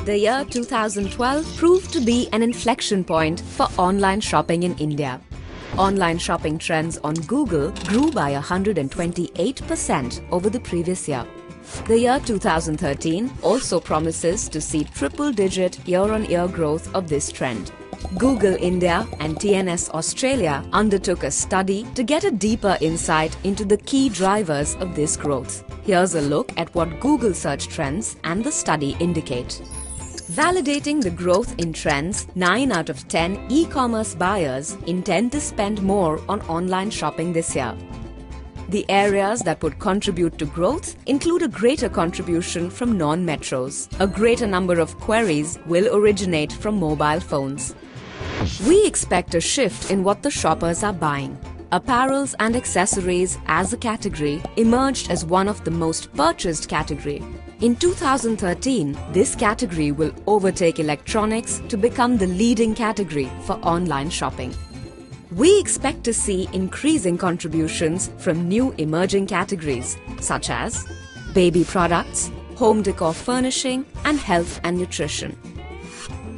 The year 2012 proved to be an inflection point for online shopping in India. Online shopping trends on Google grew by 128% over the previous year. The year 2013 also promises to see triple-digit year-on-year growth of this trend. Google India and TNS Australia undertook a study to get a deeper insight into the key drivers of this growth. Here's a look at what Google search trends and the study indicate. Validating the growth in trends, 9 out of 10 e-commerce buyers intend to spend more on online shopping this year. The areas that would contribute to growth include a greater contribution from non-metros. A greater number of queries will originate from mobile phones. We expect a shift in what the shoppers are buying. Apparels and accessories as a category emerged as one of the most purchased category. In 2013, this category will overtake electronics to become the leading category for online shopping. We expect to see increasing contributions from new emerging categories such as baby products, home decor furnishing, and health and nutrition.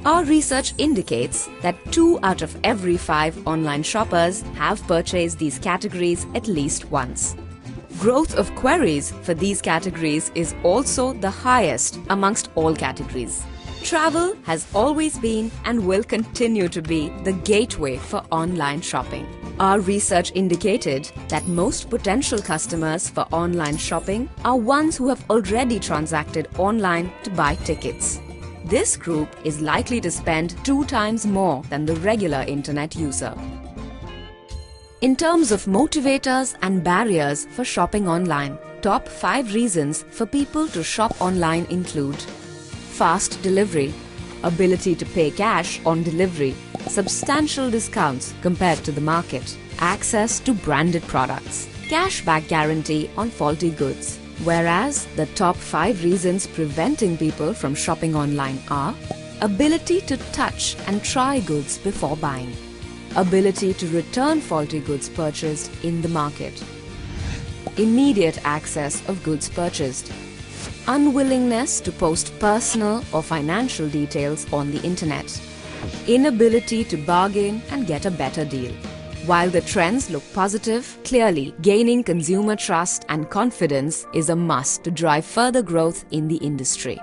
Our research indicates that 2 out of every 5 online shoppers have purchased these categories at least once. Growth of queries for these categories is also the highest amongst all categories. Travel has always been and will continue to be the gateway for online shopping. Our research indicated that most potential customers for online shopping are ones who have already transacted online to buy tickets. This group is likely to spend 2 times more than the regular internet user. In terms of motivators and barriers for shopping online, top 5 reasons for people to shop online include fast delivery, ability to pay cash on delivery, substantial discounts compared to the market, access to branded products, cashback guarantee on faulty goods. Whereas the top 5 reasons preventing people from shopping online are ability to touch and try goods before buying, ability to return faulty goods purchased in the market, immediate access of goods purchased, unwillingness to post personal or financial details on the internet, inability to bargain and get a better deal. While the trends look positive, clearly gaining consumer trust and confidence is a must to drive further growth in the industry.